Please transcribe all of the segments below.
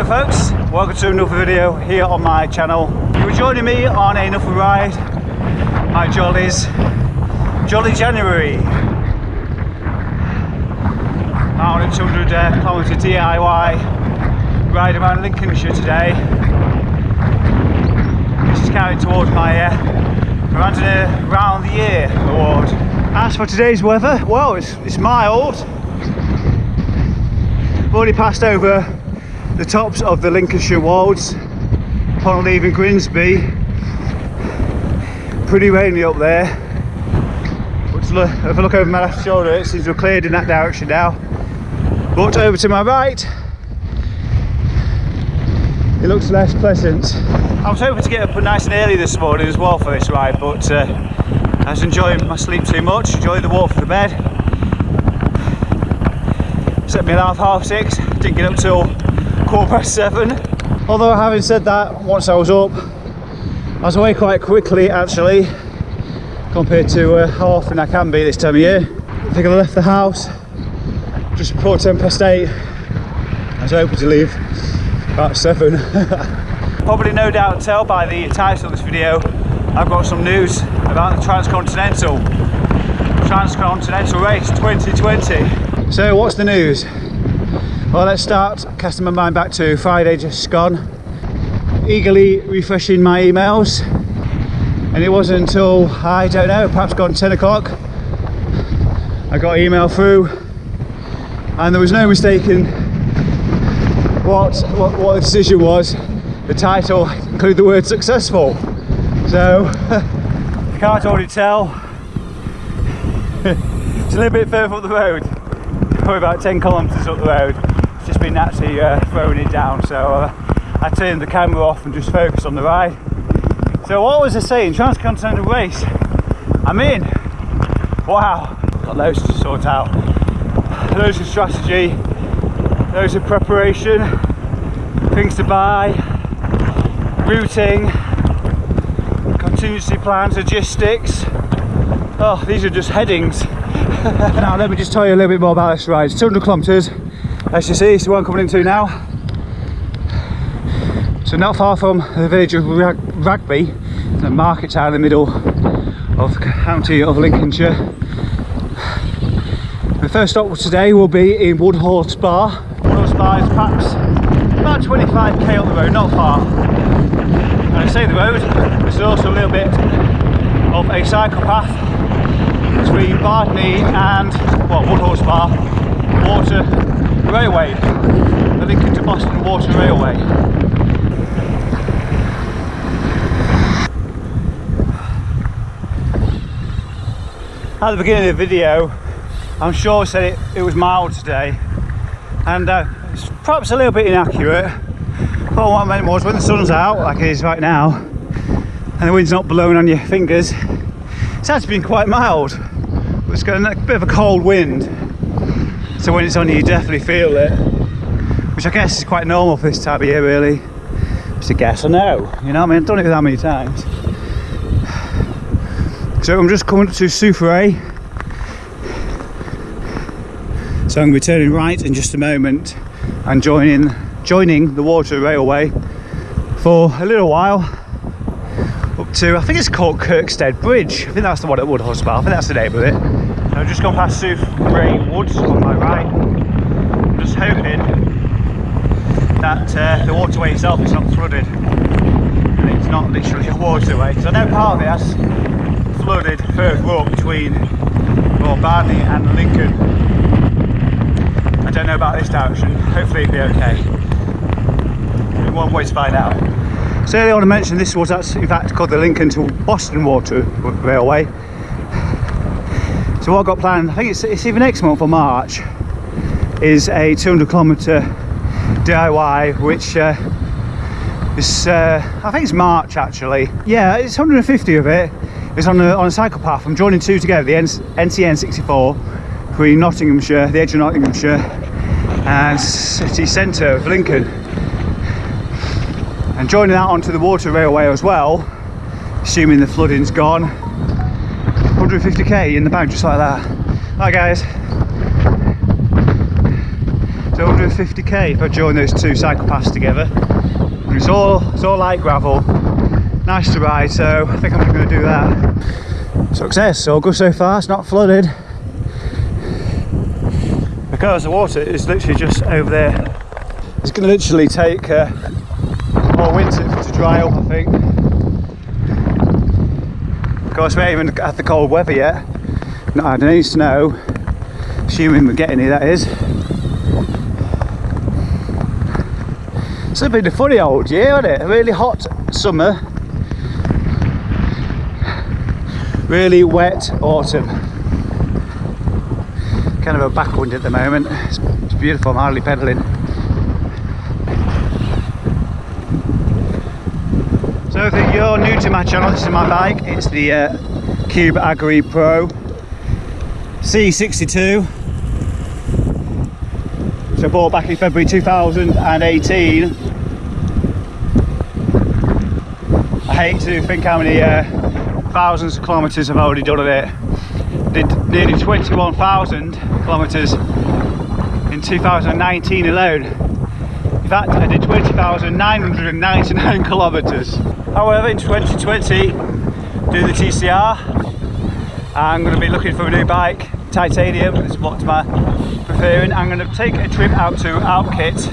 Hello folks, welcome to another video here on my channel. You're joining me on another ride, my Jolly January. I'm on a 200 kilometre DIY ride around Lincolnshire today. This is counting towards my Round the Year award. As for today's weather, well, it's mild. I've already passed over the tops of the Lincolnshire Wolds upon leaving Grimsby. Pretty rainy up there. But if I look over my left shoulder, it seems to have cleared in that direction now. But over to my right, it looks less pleasant. I was hoping to get up nice and early this morning as well for this ride, but I was enjoying my sleep too much, enjoying the walk from the bed. Set me alarm 6:30, didn't get up till 7:15. Although having said that, once I was up, I was awake quite quickly actually, compared to how often I can be this time of year. I think I left the house just before 8:10. I was hoping to leave about 7. Probably no doubt tell by the title of this video, I've got some news about the Transcontinental Race 2020. So what's the news? Well, let's start casting my mind back to Friday just gone. Eagerly refreshing my emails, and it wasn't until, I don't know, perhaps gone 10 o'clock, I got an email through, and there was no mistaking what the decision was. The title included the word successful. So, I can't already tell. It's a little bit further up the road, probably about 10 kilometres up the road. It's just been actually throwing it down, so I turned the camera off and just focused on the ride. So what was I saying? Transcontinental Race. I'm in. Wow. Got loads to sort out. Loads of strategy, loads of preparation, things to buy, routing, contingency plans, logistics. Oh, these are just headings. Now let me just tell you a little bit more about this ride. It's 200 kilometres, as you see, it's the one I'm coming into now. So not far from the village of Rugby, the market town in the middle of the county of Lincolnshire. The first stop today will be in Woodhall Spa. Woodhall Spa is perhaps about 25k up the road, not far. When I say the road, there's also a little bit of a cycle path between Bardney and, well, Woodhall Spa, Water Railway, the Lincoln to Boston Water Railway. At the beginning of the video, I'm sure I said it was mild today, and it's perhaps a little bit inaccurate. But what I meant was, when the sun's out, like it is right now, and the wind's not blowing on your fingers, it's actually been quite mild. But it's got a bit of a cold wind, so when it's on you, you definitely feel it, which I guess is quite normal for this time of year, really. It's a guess, I know, you know what I mean? I've done it that many times. So I'm just coming to Soufrier, so I'm going to be turning right in just a moment and joining the Water Railway for a little while up to, I think it's called Kirkstead Bridge. I think that's the one at Woodhall Spa. I think that's the name of it. So I've just gone past Soufrier Woods on my right. I'm just hoping that the waterway itself is not flooded and it's not literally a waterway, because I know part of it has flooded further up between Bardney and Lincoln. I don't know about this direction. Hopefully it'll be okay. One way to find out. So earlier on I mentioned this was actually, in fact, called the Lincoln to Boston Water Railway. So what I've got planned, I think it's either next month or March, is a 200 kilometre DIY, which is I think it's March actually. Yeah, it's 150 of it. It's on a cycle path. I'm joining two together, the NCN 64 between Nottinghamshire, the edge of Nottinghamshire, and city centre of Lincoln, and joining that onto the Water Railway as well, assuming the flooding's gone. 150k in the bag, just like that. Right guys, So 150k if I join those two cycle paths together. And it's all light gravel, nice to ride, so I think I'm going to do that. Success, all good so far, it's not flooded. Because the water is literally just over there. It's going to literally take all winter to dry up, I think. Of course we haven't even had the cold weather yet, not had any snow, assuming we're getting it, that is. It's been a funny old year, hasn't it? A really hot summer, really wet autumn. Kind of a backwind at the moment. It's beautiful, I'm hardly pedalling. So if you're new to my channel, this is my bike. It's the Cube Agri Pro C62. Which I bought back in February 2018. I hate to think how many thousands of kilometres I've already done on it. Did nearly 21,000 kilometres in 2019 alone. In fact, I did 20,999 kilometres. However, in 2020, doing the TCR, I'm going to be looking for a new bike, titanium, is what my preferring. I'm going to take a trip out to Alpkit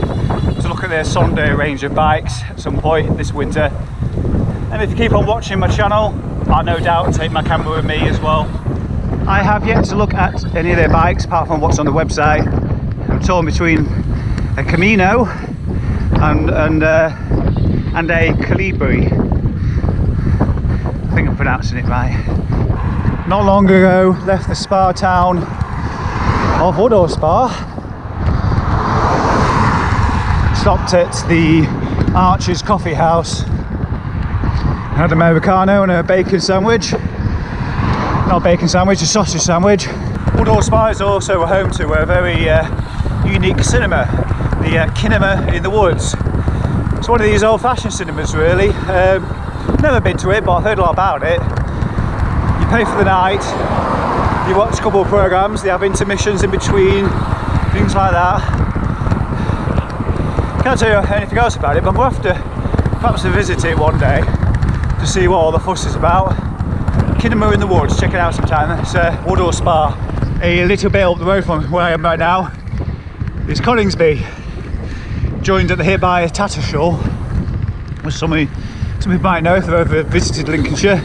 to look at their Sunday range of bikes at some point this winter. And if you keep on watching my channel, I'll no doubt take my camera with me as well. I have yet to look at any of their bikes apart from what's on the website. I'm torn between a Camino and a Calibri. I think I'm pronouncing it right. Not long ago, left the spa town of Woodall Spa. Stopped at the Archer's Coffee House. Had an Americano and a bacon sandwich. Not a bacon sandwich, a sausage sandwich. Woodall Spa is also home to a very unique cinema, the Kinema in the Woods. It's one of these old-fashioned cinemas, really. Never been to it, but I've heard a lot about it. You pay for the night, you watch a couple of programmes, they have intermissions in between, things like that. Can't tell you anything else about it, but we'll have to perhaps visit it one day to see what all the fuss is about. Kinema in the Woods, check it out sometime. It's Woodall Spa. A little bit up the road from where I am right now is Coningsby, joined at the hip by Tattershall, which some people might know if they've ever visited Lincolnshire.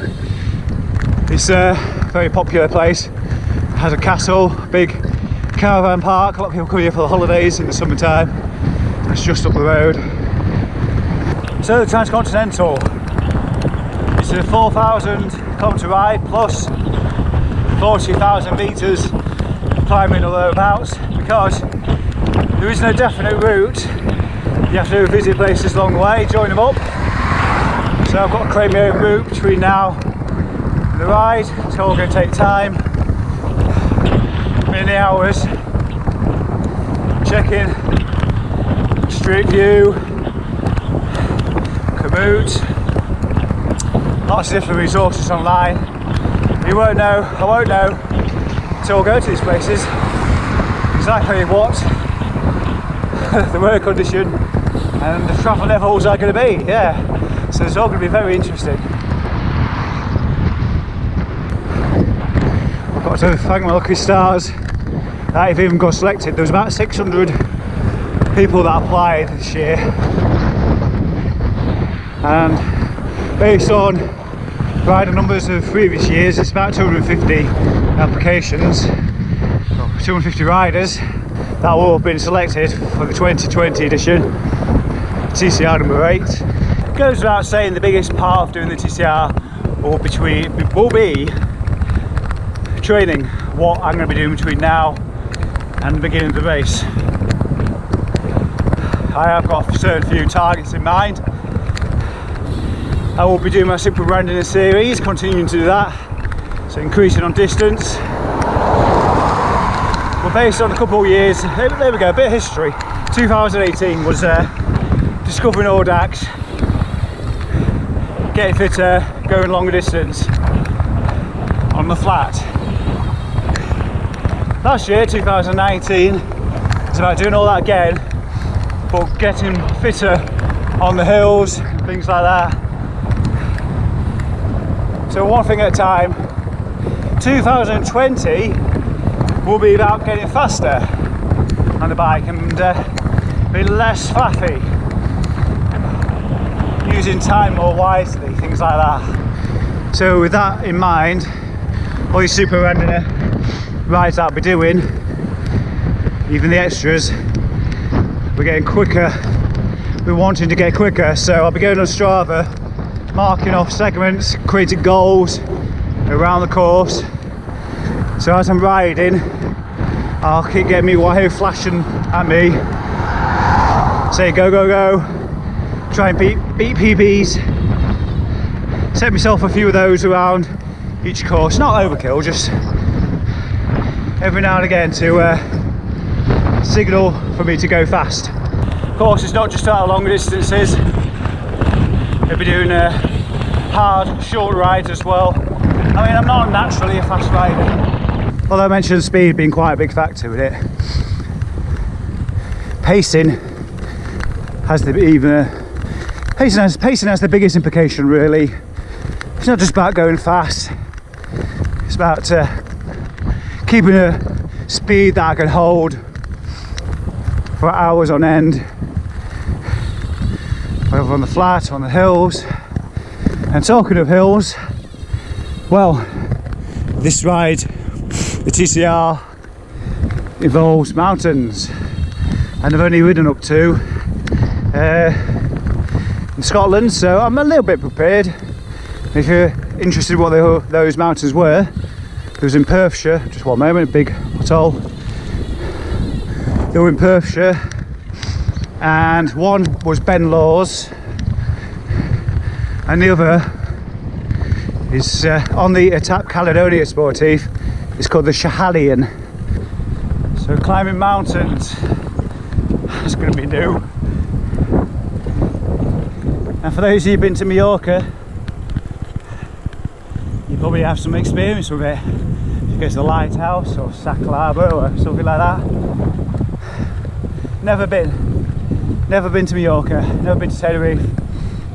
It's a very popular place. It has a castle, big caravan park. A lot of people come here for the holidays in the summertime. It's just up the road. So the Transcontinental. It's a 4,000 kilometre ride plus 40,000 metres climbing or thereabouts, because there is no definite route. You have to visit places along the way, join them up. So I've got to claim my own route between now and the ride. It's all going to take time, many hours. Checking Street View, Komoot, lots of different resources online. You won't know, I won't know until I go to these places exactly what the weather condition and the travel levels are going to be. Yeah, so it's all going to be very interesting. I've got to thank my lucky stars that I've even got selected. There was about 600 people that applied this year, and based on rider numbers of previous years, it's about 250 applications, 250 riders that will have been selected for the 2020 edition, TCR number 8. It goes without saying the biggest part of doing the TCR will be training, what I'm going to be doing between now and the beginning of the race. I have got a certain few targets in mind. I will be doing my simple rounding series, continuing to do that, so increasing on distance. But based on a couple of years, there we go, a bit of history. 2018 was discovering audax, getting fitter, going longer distance on the flat. Last year, 2019, It's about doing all that again, but getting fitter on the hills and things like that. So one thing at a time. 2020 will be about getting faster on the bike and be less fluffy, using time more wisely, things like that. So with that in mind, all these super random rides that I'll be doing, even the extras, we're getting quicker, we're wanting to get quicker, so I'll be going on Strava, marking off segments, creating goals around the course. So as I'm riding, I'll keep getting me wahoo flashing at me, say go go go, try and beat PBs, set myself a few of those around each course, not overkill, just every now and again to signal for me to go fast. Of course, it's not just about long distances, I'll be doing hard short rides as well. I mean, I'm not naturally a fast rider, although I mentioned speed being quite a big factor with it. Pacing has the pacing has the biggest implication, really. It's not just about going fast, it's about keeping a speed that I can hold for hours on end, whether on the flat, on the hills. And talking of hills, well, this ride, the TCR, involves mountains, and I've only ridden up to in Scotland, so I'm a little bit prepared. If you're interested in what those mountains were, it was in Perthshire. Just one moment, big atoll. They were in Perthshire, and one was Ben Lawes, and the other is on the Etap Caledonia Sportive. It's called the Schiehallion. So climbing mountains, it's going to be new. And for those of you who've been to Mallorca, you probably have some experience with it. If you go to the lighthouse or Saclava or something like that. Never been to Mallorca, never been to Tenerife.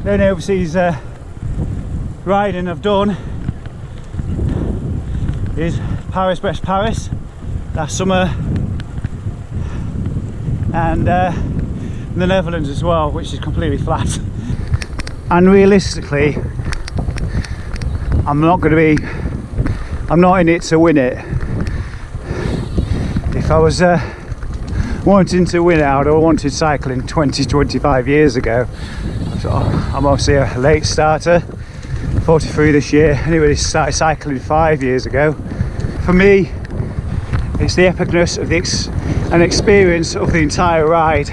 The only overseas riding I've done is Paris-Brest Paris last summer, and the Netherlands as well, which is completely flat. And realistically, I'm not in it to win it. If I was wanting to win it, I would have wanted cycling 20-25 years ago. So I'm obviously a late starter, 43 this year. Anybody started cycling 5 years ago. For me, it's the epicness of an experience of the entire ride.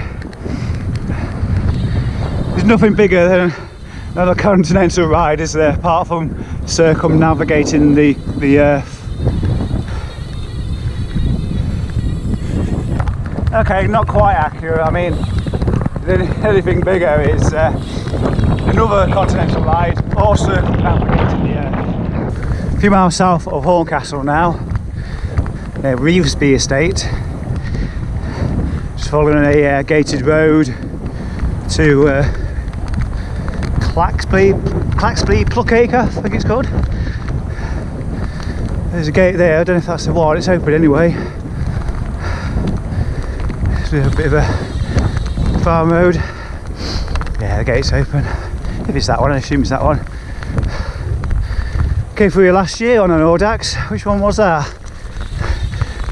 There's nothing bigger than another continental ride, is there, apart from circumnavigating the earth. Okay, not quite accurate. I mean, anything bigger is another continental ride, or circumnavigating the earth. A few miles south of Horncastle now, near Revesby Estate. Just following a gated road to Claxby Pluckacre, I think it's called. There's a gate there, I don't know if that's the one, it's open anyway. It's a bit of a farm road. Yeah, the gate's open. If it's that one, I assume it's that one. Came through here last year on an audax. Which one was that?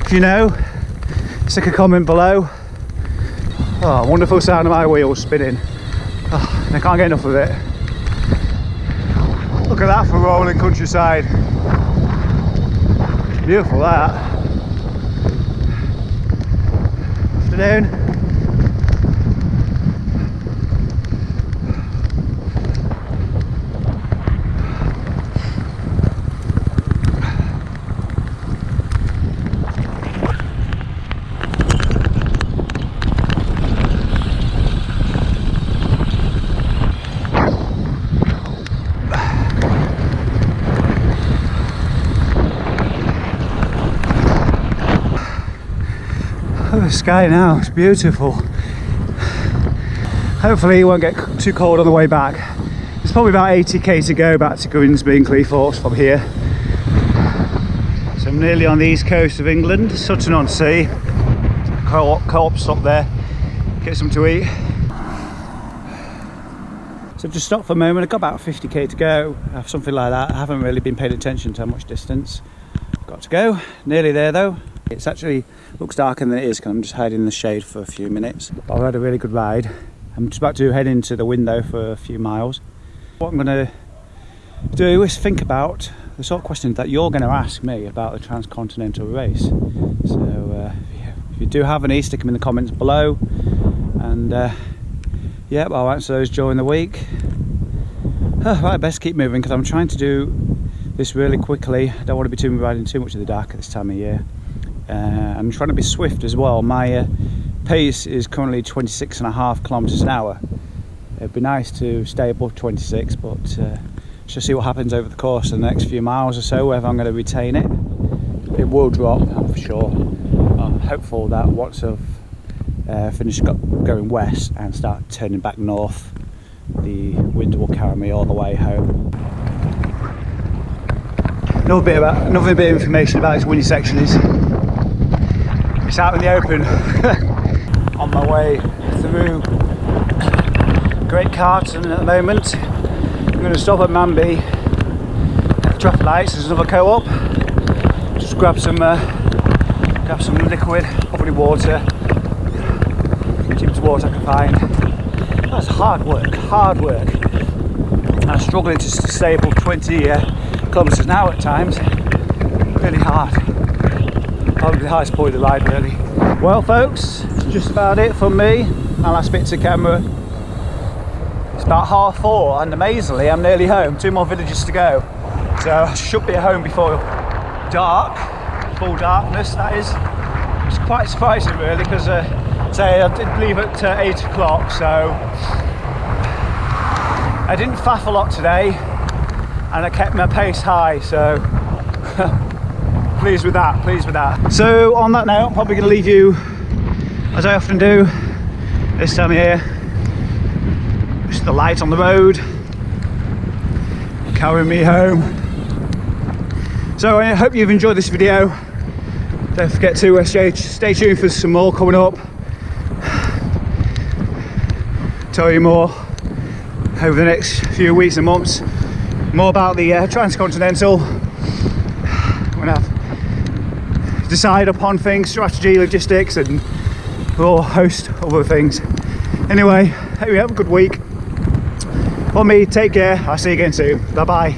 If you know, stick a comment below. Oh, wonderful sound of my wheels spinning. Oh, I can't get enough of it. Look at that for rolling countryside. Beautiful that. Afternoon. the sky now, it's beautiful. Hopefully it won't get too cold on the way back. It's probably about 80k to go back to Grimsby and Cleethorpes from here. So I'm nearly on the east coast of England, Sutton-on-Sea. Co-op stop there, get something to eat. So I've just stopped for a moment. I've got about 50k to go, something like that. I haven't really been paying attention to how much distance I've got to go. Nearly there though. It's actually looks darker than it is because I'm just hiding in the shade for a few minutes. But I've had a really good ride. I'm just about to head into the window for a few miles. What I'm going to do is think about the sort of questions that you're going to ask me about the Transcontinental Race. So if you do have any, stick them in the comments below, and yeah, I'll answer those during the week. Right, best keep moving because I'm trying to do this really quickly. I don't want to be riding too much in the dark at this time of year. I'm trying to be swift as well. My pace is currently 26.5 kilometers an hour. It'd be nice to stay above 26, but just see what happens over the course of the next few miles or so, whether I'm going to retain it. It will drop, I'm for sure. I'm hopeful that once I've finished going west and start turning back north, the wind will carry me all the way home. Another bit of information about this windy section is it's out in the open. On my way through Great Carton at the moment. I'm going to stop at Manby at the traffic lights. There's another co-op. Just grab some liquid, probably water. Cheapest water I can find. That's hard work. I'm struggling to stay above 20 kilometers an hour at times. Really hard. Probably the highest point of the ride, really. Well, folks, that's just about it from me. My last bit to camera. It's about 4:30, and amazingly, I'm nearly home. 2 more villages to go, so I should be at home before dark, full darkness. That is. It's quite surprising, really, because say I did leave at 8 o'clock, so I didn't faff a lot today, and I kept my pace high. So. Pleased with that. So on that note, I'm probably going to leave you, as I often do this time of year, just the light on the road carrying me home. So I hope you've enjoyed this video. Don't forget to stay tuned for some more coming up. Tell you more over the next few weeks and months, more about the Transcontinental. When I've decide upon things, strategy, logistics, and a whole host of other things. Anyway, hope you have a good week. For me, take care. I'll see you again soon. Bye bye.